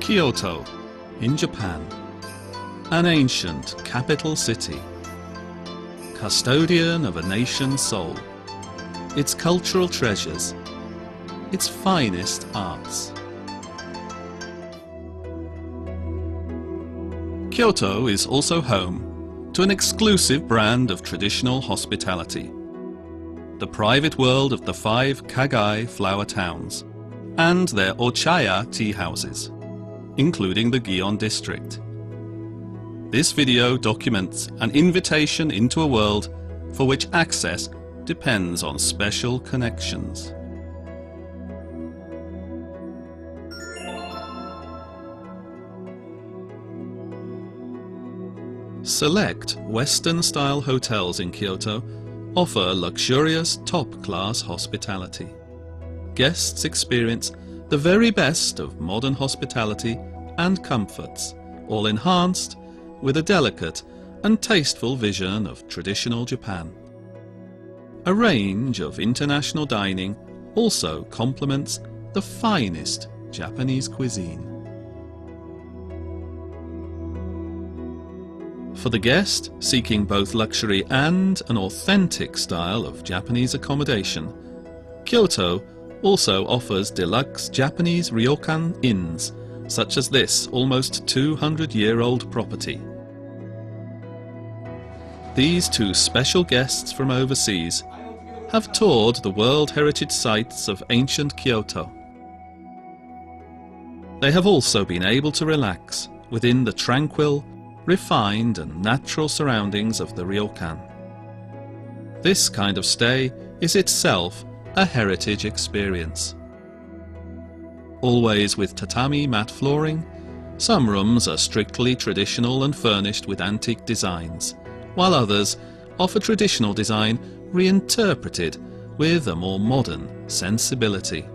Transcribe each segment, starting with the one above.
Kyoto, in Japan, an ancient capital city, custodian of a nation's soul, its cultural treasures, its finest arts. Kyoto is also home to an exclusive brand of traditional hospitality, the private world of the 5 Kagai flower towns and their Ochaya tea houses, including the Gion district. This video documents an invitation into a world for which access depends on special connections. Select Western-style hotels in Kyoto offer luxurious, top-class hospitality. Guests experience the very best of modern hospitality and comforts, all enhanced with a delicate and tasteful vision of traditional Japan. A range of international dining also complements the finest Japanese cuisine. For the guest seeking both luxury and an authentic style of Japanese accommodation, Kyoto also offers deluxe Japanese ryokan inns, such as this almost 200-year-old property. These 2 special guests from overseas have toured the World Heritage Sites of ancient Kyoto. They have also been able to relax within the tranquil, refined and natural surroundings of the ryokan. This kind of stay is itself a heritage experience. Always with tatami mat flooring, some rooms are strictly traditional and furnished with antique designs, while others offer traditional design reinterpreted with a more modern sensibility.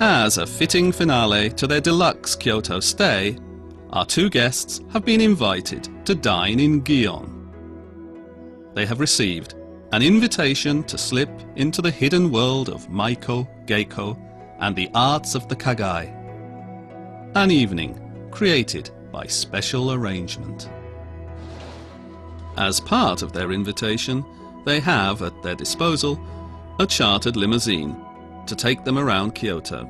As a fitting finale to their deluxe Kyoto stay, our 2 guests have been invited to dine in Gion. They have received an invitation to slip into the hidden world of Maiko, Geiko, and the arts of the Kagai. An evening created by special arrangement. As part of their invitation, they have at their disposal a chartered limousine to take them around Kyoto.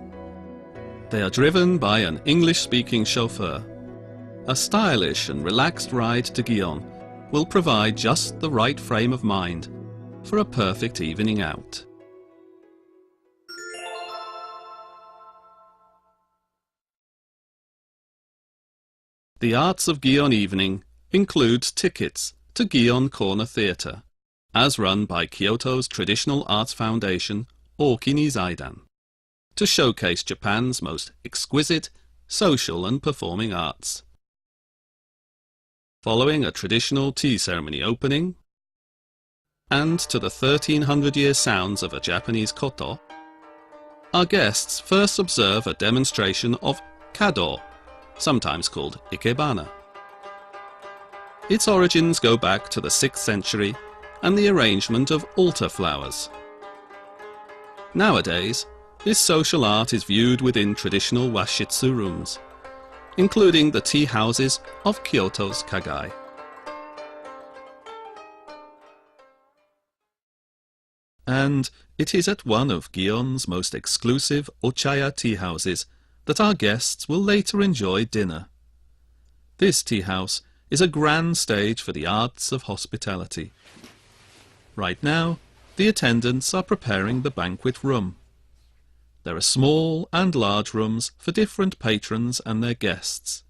They are driven by an English-speaking chauffeur. A stylish and relaxed ride to Gion will provide just the right frame of mind for a perfect evening out. The Arts of Gion evening includes tickets to Gion Corner Theatre, as run by Kyoto's Traditional Arts Foundation, Okini Zaidan, to showcase Japan's most exquisite social and performing arts. Following a traditional tea ceremony opening, and to the 1300-year sounds of a Japanese koto, our guests first observe a demonstration of kado, sometimes called ikebana. Its origins go back to the 6th century and the arrangement of altar flowers. Nowadays, this social art is viewed within traditional washitsu rooms, including the tea houses of Kyoto's Kagai. And it is at one of Gion's most exclusive Ochaya tea houses that our guests will later enjoy dinner. This tea house is a grand stage for the arts of hospitality. Right now, the attendants are preparing the banquet room. There are small and large rooms for different patrons and their guests.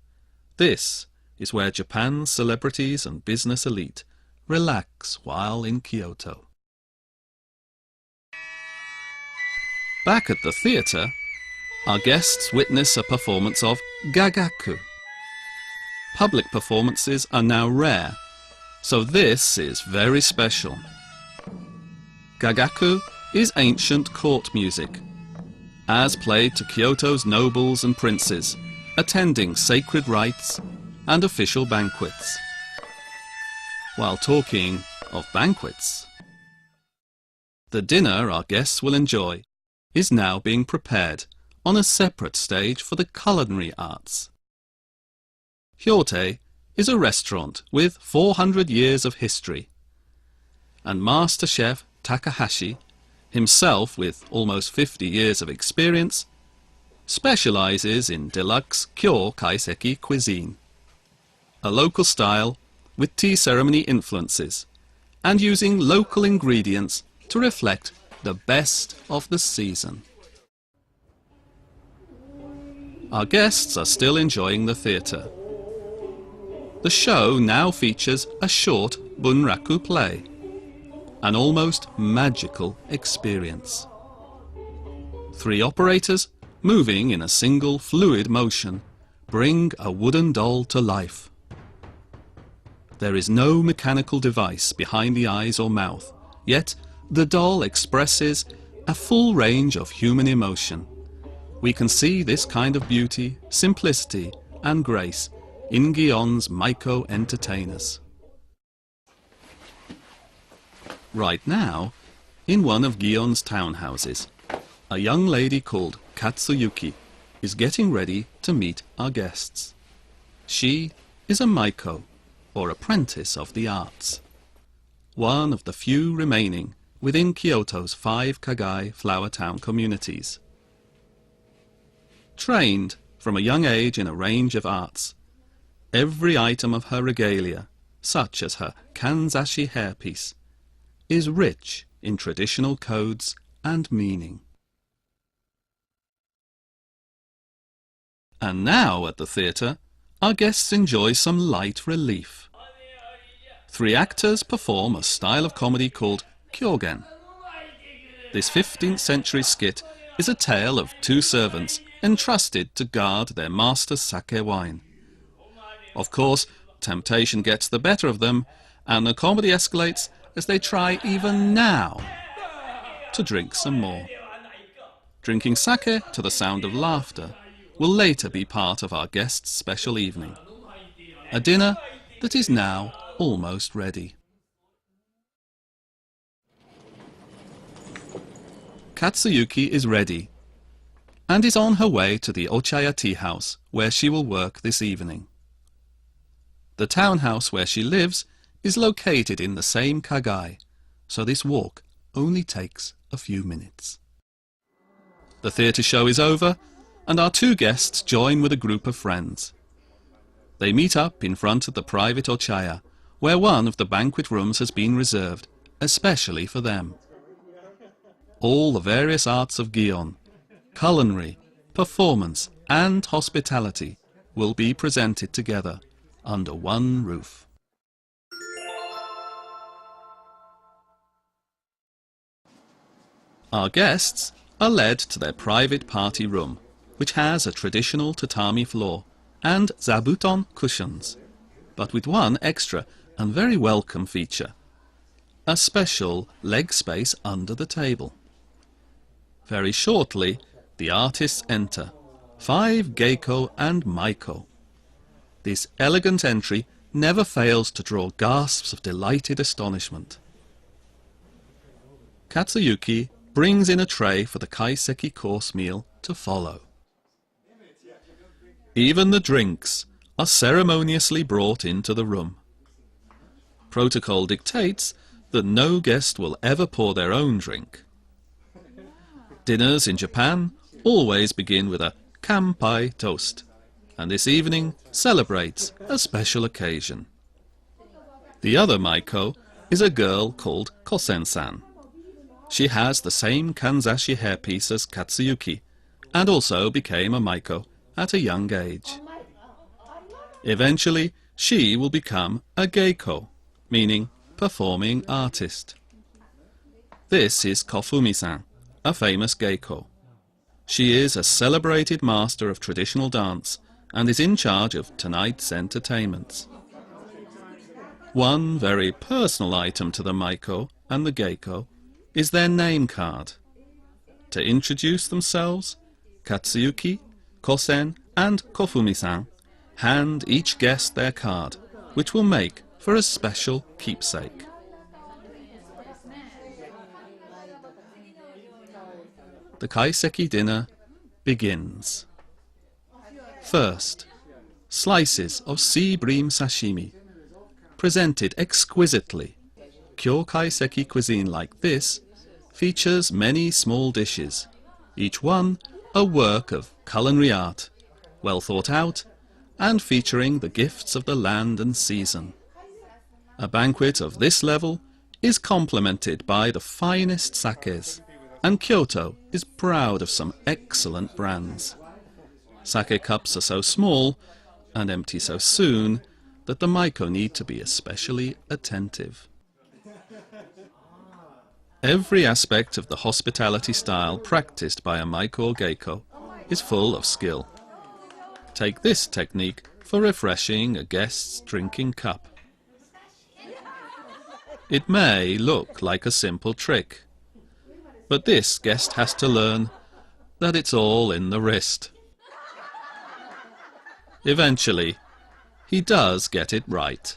This is where Japan's celebrities and business elite relax while in Kyoto. Back at the theatre, our guests witness a performance of gagaku. Public performances are now rare, so this is very special. Gagaku is ancient court music, as played to Kyoto's nobles and princes, attending sacred rites and official banquets. While talking of banquets, the dinner our guests will enjoy is now being prepared on a separate stage for the culinary arts. Hyote is a restaurant with 400 years of history, and Master Chef Takahashi, himself with almost 50 years of experience, specializes in deluxe Kyo kaiseki cuisine, a local style with tea ceremony influences and using local ingredients to reflect the best of the season. Our guests are still enjoying the theatre. The show now features a short bunraku play, an almost magical experience. 3 operators, moving in a single fluid motion, bring a wooden doll to life. There is no mechanical device behind the eyes or mouth, yet the doll expresses a full range of human emotion. We can see this kind of beauty, simplicity and grace in Gion's Maiko entertainers. Right now, in one of Gion's townhouses, a young lady called Katsuyuki is getting ready to meet our guests. She is a Maiko, or apprentice of the arts, one of the few remaining within Kyoto's 5 Kagai flower town communities. Trained from a young age in a range of arts, every item of her regalia, such as her kanzashi hairpiece, is rich in traditional codes and meaning. And now at the theatre, our guests enjoy some light relief. 3 actors perform a style of comedy called kyogen. This 15th century skit is a tale of 2 servants entrusted to guard their master's sake wine. Of course, temptation gets the better of them, and the comedy escalates as they try even now to drink some more. Drinking sake to the sound of laughter will later be part of our guests' special evening, a dinner that is now almost ready. Katsuyuki is ready and is on her way to the Ochaya tea house where she will work this evening. The townhouse where she lives is located in the same Kagai, so this walk only takes a few minutes. The theatre show is over, and our 2 guests join with a group of friends. They meet up in front of the private Ochaya, where one of the banquet rooms has been reserved, especially for them. All the various arts of Gion, culinary, performance and hospitality will be presented together under one roof. Our guests are led to their private party room, which has a traditional tatami floor and zabuton cushions, but with one extra and very welcome feature: a special leg space under the table. Very shortly, the artists enter, 5 geiko and maiko. This elegant entry never fails to draw gasps of delighted astonishment. Katsuyuki brings in a tray for the kaiseki course meal to follow. Even the drinks are ceremoniously brought into the room. Protocol dictates that no guest will ever pour their own drink. Dinners in Japan always begin with a kanpai toast, and this evening celebrates a special occasion. The other Maiko is a girl called Kosen-san. She has the same kanzashi hairpiece as Katsuyuki, and also became a Maiko at a young age. Eventually, she will become a geiko, meaning performing artist. This is Kofumi-san, a famous geiko. She is a celebrated master of traditional dance and is in charge of tonight's entertainments. One very personal item to the Maiko and the geiko is their name card. To introduce themselves, Katsuyuki, Kosen and Kofumi-san hand each guest their card, which will make for a special keepsake. The kaiseki dinner begins. First, slices of sea bream sashimi, presented exquisitely. Kyokaiseki cuisine like this features many small dishes, each one a work of culinary art, well thought out and featuring the gifts of the land and season. A banquet of this level is complemented by the finest sakes, and Kyoto is proud of some excellent brands. Sake cups are so small and empty so soon that the maiko need to be especially attentive. Every aspect of the hospitality style practiced by a maiko or geiko is full of skill. Take this technique for refreshing a guest's drinking cup. It may look like a simple trick, but this guest has to learn that it's all in the wrist. Eventually, he does get it right.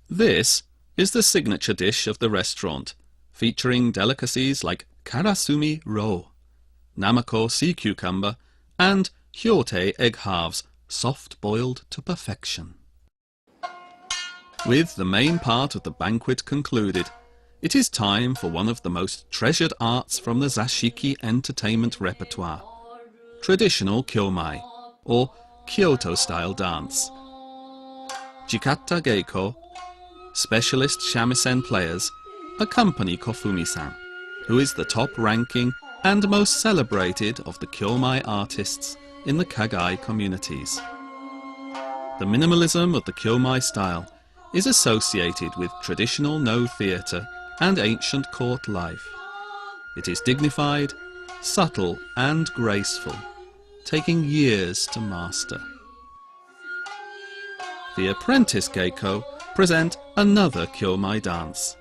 This is the signature dish of the restaurant, featuring delicacies like karasumi roe, namako sea cucumber, and hyote egg halves, soft-boiled to perfection. With the main part of the banquet concluded, it is time for one of the most treasured arts from the zashiki entertainment repertoire, traditional kyomai, or Kyoto-style dance. Jikata geiko, specialist shamisen players, accompany Kofumi-san, who is the top-ranking and most celebrated of the kyomai artists in the Kagai communities. The minimalism of the kyomai style is associated with traditional no theatre and ancient court life. It is dignified, subtle and graceful, taking years to master. The apprentice geiko present another kyomai dance.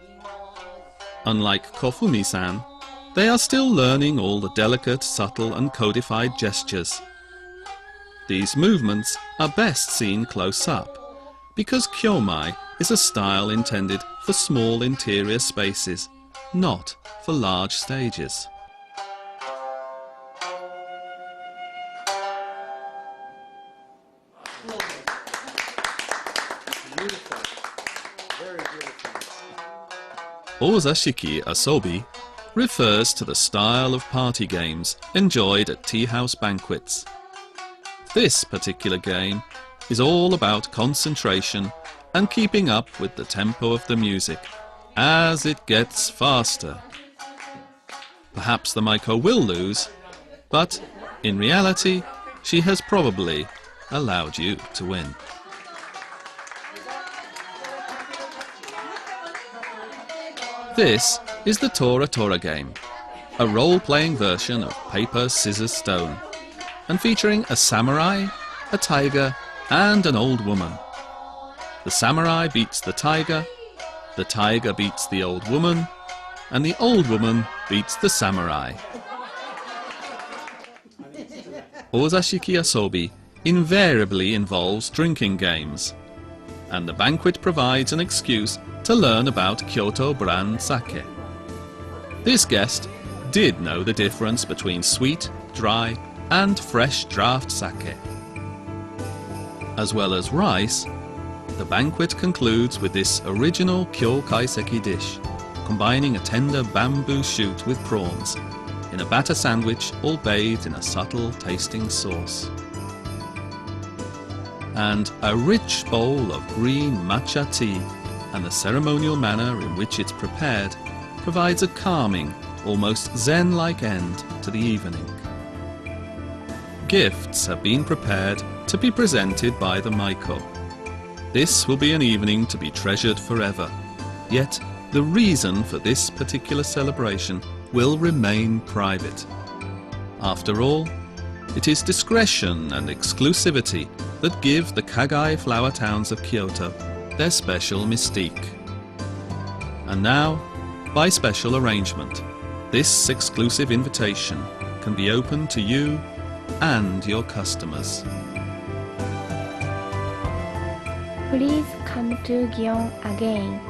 Unlike Kofumi-san, they are still learning all the delicate, subtle and codified gestures. These movements are best seen close up, because kyomai is a style intended for small interior spaces, not for large stages. Ozashiki asobi refers to the style of party games enjoyed at tea house banquets. This particular game is all about concentration and keeping up with the tempo of the music as it gets faster. Perhaps the maiko will lose, but in reality she has probably allowed you to win. This is the Tora Tora game, a role-playing version of paper, scissors, stone, and featuring a samurai, a tiger, and an old woman. The samurai beats the tiger beats the old woman, and the old woman beats the samurai. Ozashiki asobi invariably involves drinking games, and the banquet provides an excuse to learn about Kyoto brand sake. This guest did know the difference between sweet, dry, and fresh draft sake. As well as rice, the banquet concludes with this original Kyokaiseki dish, combining a tender bamboo shoot with prawns, in a batter sandwich all bathed in a subtle tasting sauce. And a rich bowl of green matcha tea, and the ceremonial manner in which it's prepared provides a calming, almost zen-like end to the evening. Gifts have been prepared to be presented by the maiko. This will be an evening to be treasured forever, yet the reason for this particular celebration will remain private. After all, it is discretion and exclusivity that give the Kagai flower towns of Kyoto their special mystique. And now, by special arrangement, this exclusive invitation can be open to you and your customers. Please come to Gion again.